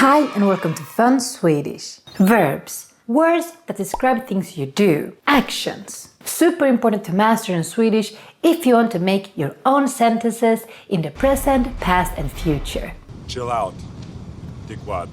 Hi and welcome to Fun Swedish. Verbs. Words that describe things you do. Actions. Super important to master in Swedish if you want to make your own sentences in the present, past and future. Chill out. Dig what?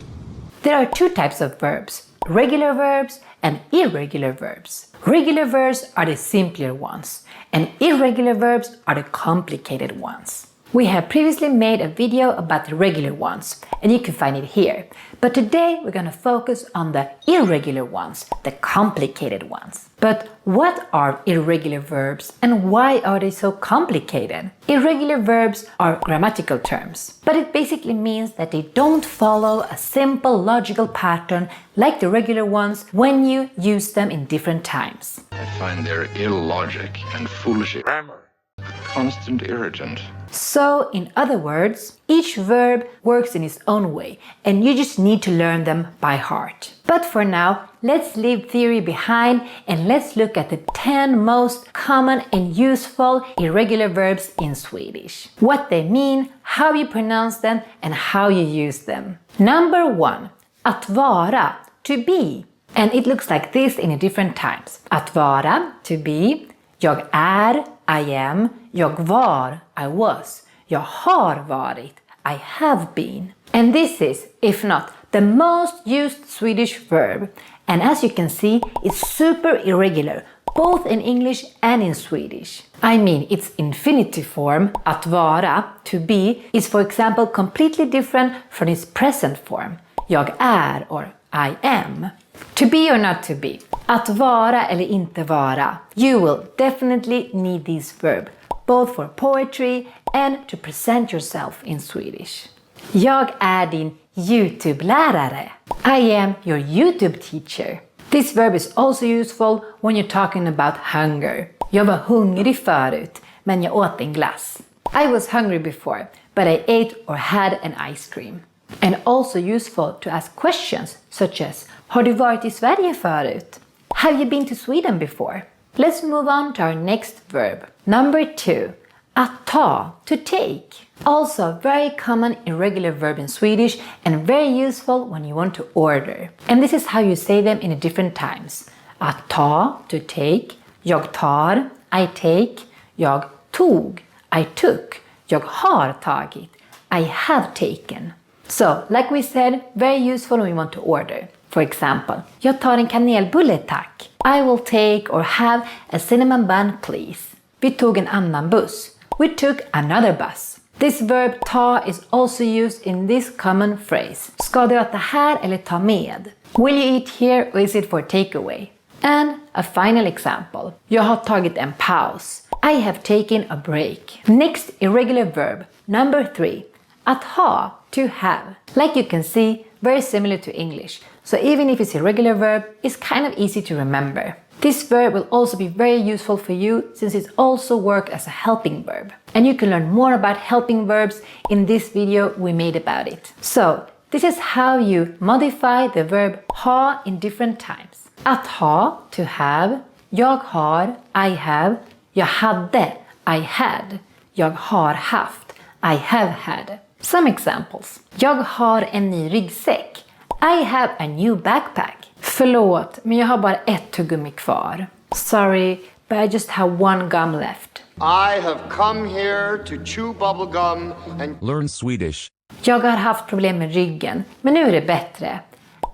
There are two types of verbs. Regular verbs and irregular verbs. Regular verbs are the simpler ones and irregular verbs are the complicated ones. We have previously made a video about the regular ones and you can find it here. But today we're going to focus on the irregular ones, the complicated ones. But what are irregular verbs and why are they so complicated? Irregular verbs are grammatical terms, but it basically means that they don't follow a simple logical pattern like the regular ones when you use them in different times. I find their illogic and foolish grammar a constant irritant. So, in other words, each verb works in its own way and you just need to learn them by heart. But for now, let's leave theory behind and let's look at the 10 most common and useful irregular verbs in Swedish. What they mean, how you pronounce them and how you use them. Number 1. Att vara, to be. And it looks like this in different times. Att vara, to be. Jag är, I am. Jag var, I was. Jag har varit, I have been. And this is, if not, the most used Swedish verb. And as you can see, it's super irregular, both in English and in Swedish. I mean, its infinitive form, att vara, to be, is for example completely different from its present form. Jag är or I am. To be or not to be. Att vara eller inte vara. You will definitely need this verb, both for poetry and to present yourself in Swedish. Jag är din YouTube-lärare. I am your YouTube teacher. This verb is also useful when you're talking about hunger. Jag var hungrig förut, men jag åt en glass. I was hungry before, but I ate or had an ice cream. And also useful to ask questions such as har du varit i Sverige förut? Have you been to Sweden before? Let's move on to our next verb. Number 2. Att ta, to take. Also a very common irregular verb in Swedish and very useful when you want to order. And this is how you say them in different times. Att ta, to take. Jag tar, I take. Jag tog, I took. Jag har tagit, I have taken. So, like we said, very useful when we want to order. For example, jag tar en kanelbulle tack. I will take or have a cinnamon bun please. Vi tog en annan buss. We took another bus. This verb ta is also used in this common phrase. Ska du äta här eller ta med? Will you eat here or is it for takeaway? And a final example. Jag har tagit en paus. I have taken a break. Next irregular verb, number 3. Att ha, to have. Like you can see, very similar to English. So even if it's a regular verb, it's kind of easy to remember. This verb will also be very useful for you since it also works as a helping verb. And you can learn more about helping verbs in this video we made about it. So, this is how you modify the verb ha in different times. Att ha, to have. Jag har, I have. Jag hade, I had. Jag har haft, I have had. Some examples. Jag har en ny ryggsäck. I have a new backpack. Förlåt, men jag har bara ett tuggummi kvar. Sorry, but I just have one gum left. I have come here to chew bubblegum and Learn Swedish. Jag har haft problem med ryggen, men nu är det bättre.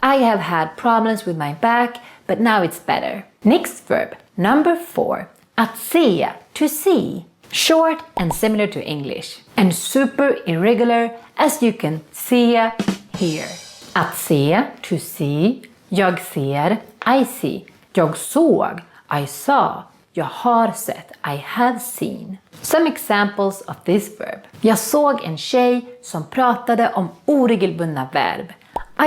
I have had problems with my back, but now it's better. Next verb, number 4. Att se, to see. Short and similar to English. And super irregular as you can see here. Att se, to see. Jag ser, I see. Jag såg, I saw. Jag har sett, I have seen. Some examples of this verb. Jag såg en tjej som pratade om oregelbundna verb.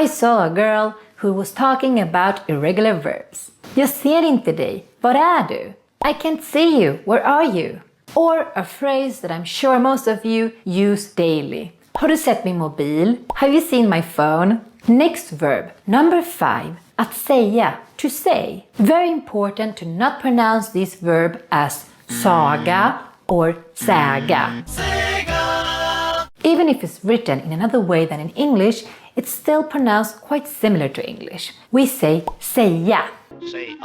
I saw a girl who was talking about irregular verbs. Jag ser inte dig, var är du? I can't see you, where are you? Or a phrase that I'm sure most of you use daily. Har du sett min mobil? Have you seen my phone? Next verb, number 5. Att säga, to say. Very important to not pronounce this verb as saga or säga. Even if it's written in another way than in English, it's still pronounced quite similar to English. We say säga. Say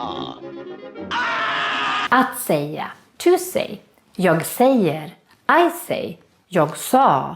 Att säga. To say. Jag säger. I say. Jag sa.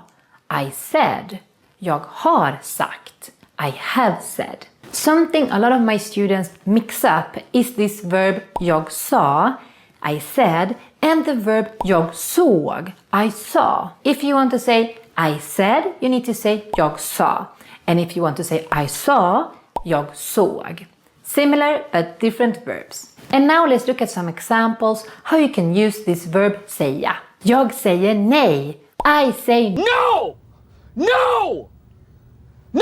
I said. Jag har sagt. I have said. Something a lot of my students mix up is this verb jag sa, I said, and the verb jag såg, I saw. If you want to say I said, you need to say jag sa. And if you want to say I saw, jag såg. Similar but different verbs. And now let's look at some examples how you can use this verb säga. Jag säger nej. I say No! No! No!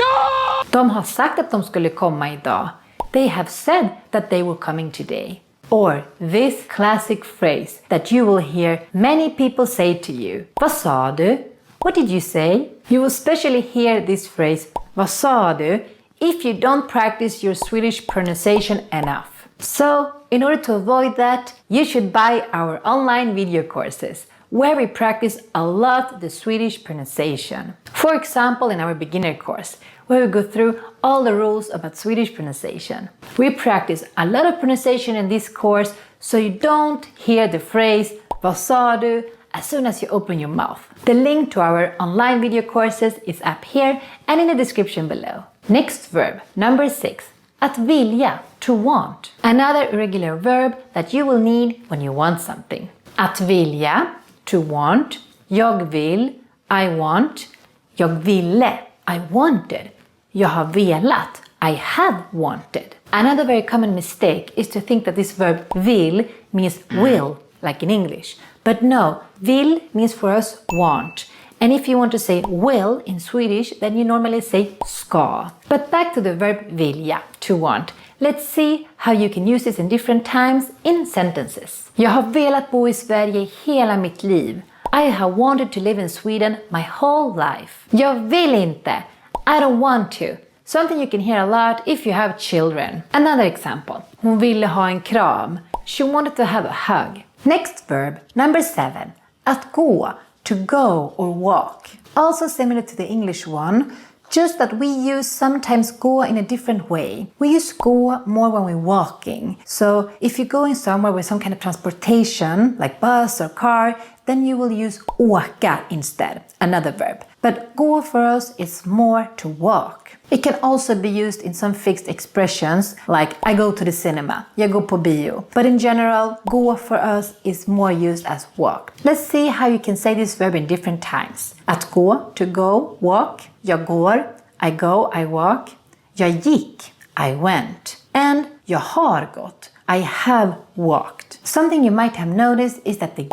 De har sagt att de skulle komma idag. They have said that they were coming today. Or this classic phrase that you will hear many people say to you. Vad sa du? What did you say? You will especially hear this phrase, vad sa du? If you don't practice your Swedish pronunciation enough. So, in order to avoid that, you should buy our online video courses, where we practice a lot the Swedish pronunciation. For example, in our beginner course, where we go through all the rules about Swedish pronunciation. We practice a lot of pronunciation in this course, so you don't hear the phrase vad sa du as soon as you open your mouth. The link to our online video courses is up here and in the description below. Next verb, number 6. Att vilja, to want. Another irregular verb that you will need when you want something. Att vilja, to want. Jag vill, I want. Jag ville, I wanted. Jag har velat, I have wanted. Another very common mistake is to think that this verb vill means will, like in English. But no, vill means for us want. And if you want to say will in Swedish, then you normally say ska. But back to the verb vilja, to want. Let's see how you can use this in different times in sentences. Jag har velat bo i Sverige hela mitt liv. I have wanted to live in Sweden my whole life. Jag vill inte. I don't want to. Something you can hear a lot if you have children. Another example. Hon ville ha en kram. She wanted to have a hug. Next verb, number 7. Att gå, to go or walk. Also similar to the English one, just that we use sometimes gå in a different way. We use gå more when we're walking. So if you're going somewhere with some kind of transportation, like bus or car, then you will use åka instead, another verb. But gå for us is more to walk. It can also be used in some fixed expressions, like I go to the cinema, jag går på bio. But in general, gå for us is more used as walk. Let's see how you can say this verb in different times. Att gå, to go, walk. Jag går, I go, I walk. Jag gick, I went. And jag har gått, I have walked. Something you might have noticed is that the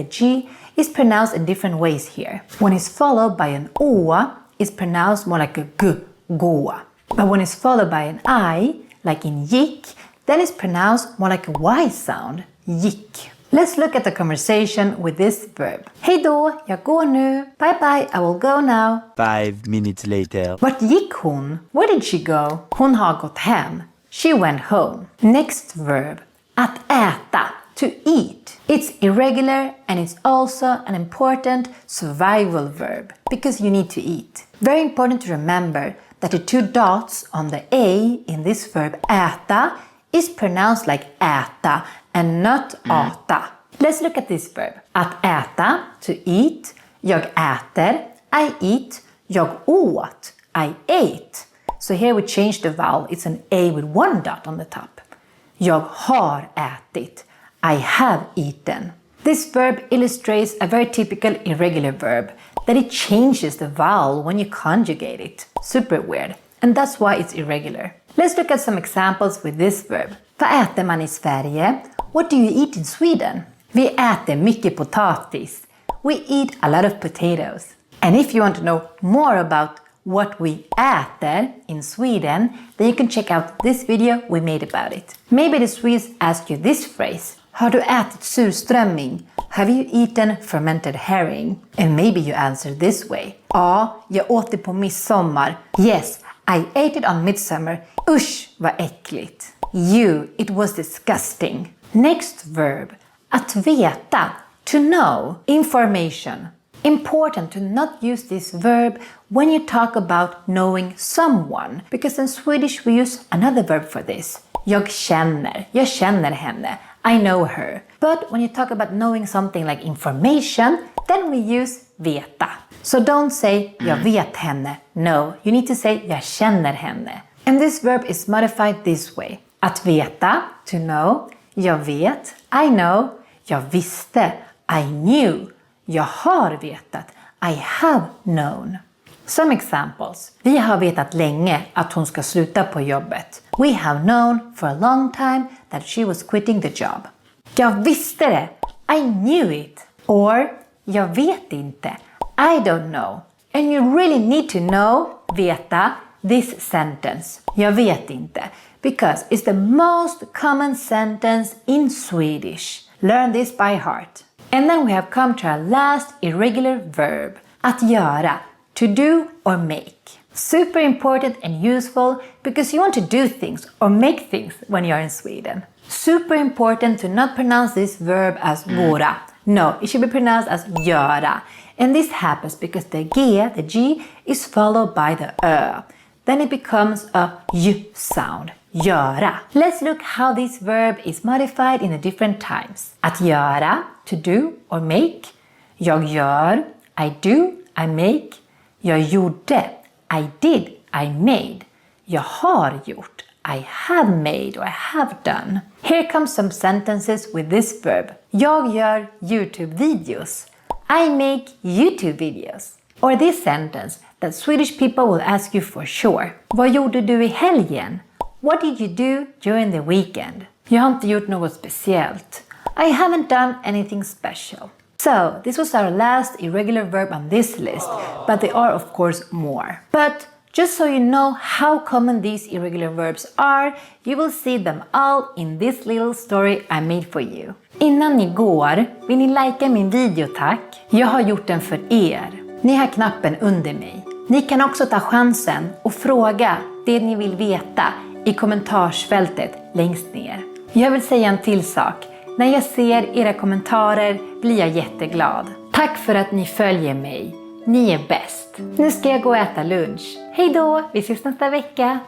G, is pronounced in different ways here. When it's followed by an å, it's pronounced more like a g, gå. But when it's followed by an I, like in gick, then it's pronounced more like a Y sound, gick. Let's look at the conversation with this verb. Hej då, jag går nu. Bye bye, I will go now. 5 minutes later. Vart gick hon? Where did she go? Hon har gått hem. She went home. Next verb. Att äta, to eat. It's irregular and it's also an important survival verb because you need to eat. Very important to remember that the 2 dots on the A in this verb äta is pronounced like äta and not ata. Let's look at this verb. Att äta, to eat. Jag äter, I eat. Jag åt, I ate. So here we change the vowel. It's an A with 1 dot on the top. Jag har ätit. I have eaten. This verb illustrates a very typical irregular verb, that it changes the vowel when you conjugate it. Super weird. And that's why it's irregular. Let's look at some examples with this verb. Vad äter man i Sverige? What do you eat in Sweden? Vi äter mycket potatis. We eat a lot of potatoes. And if you want to know more about what we äter in Sweden, then you can check out this video we made about it. Maybe the Swedes ask you this phrase. Har du ätit surströmming? Have you eaten fermented herring? And maybe you answer this way. Ja, jag åt det på midsommar. Yes, I ate it on midsummer. Usch, vad äckligt. It was disgusting. Next verb. Att veta, to know, information. Important to not use this verb when you talk about knowing someone, because in Swedish we use another verb for this. Jag känner henne. I know her. But when you talk about knowing something like information, then we use veta. So don't say jag vet henne. No, you need to say jag känner henne. And this verb is modified this way. Att veta, to know. Jag vet, I know. Jag visste, I knew. Jag har vetat, I have known. Some examples. Vi har vetat länge att hon ska sluta på jobbet. We have known for a long time that she was quitting the job. Jag visste det, I knew it. Or, jag vet inte, I don't know. And you really need to know, veta, this sentence. Jag vet inte. Because it's the most common sentence in Swedish. Learn this by heart. And then we have come to our last irregular verb. Att göra. To do or make. Super important and useful because you want to do things or make things when you're in Sweden. Super important to not pronounce this verb as vara. No, it should be pronounced as göra. And this happens because the G, is followed by the Ö. Then it becomes a j sound. Göra. Let's look how this verb is modified in the different times. Att göra, to do or make. Jag gör, I do, I make. Jag gjorde, I did, I made. Jag har gjort, I have made or I have done. Here comes some sentences with this verb. Jag gör YouTube-videos. I make YouTube videos. Or this sentence that Swedish people will ask you for sure. Vad gjorde du i helgen? What did you do during the weekend? Jag har inte gjort något speciellt. I haven't done anything special. So, this was our last irregular verb on this list, but there are of course more. But just so you know how common these irregular verbs are, you will see them all in this little story I made for you. Innan ni går, vill ni likea min video tack? Jag har gjort den för er. Ni har knappen under mig. Ni kan också ta chansen och fråga det ni vill veta i kommentarsfältet längst ner. Jag vill säga en till sak. När jag ser era kommentarer blir jag jätteglad. Tack för att ni följer mig. Ni är bäst. Nu ska jag gå och äta lunch. Hej då, vi ses nästa vecka.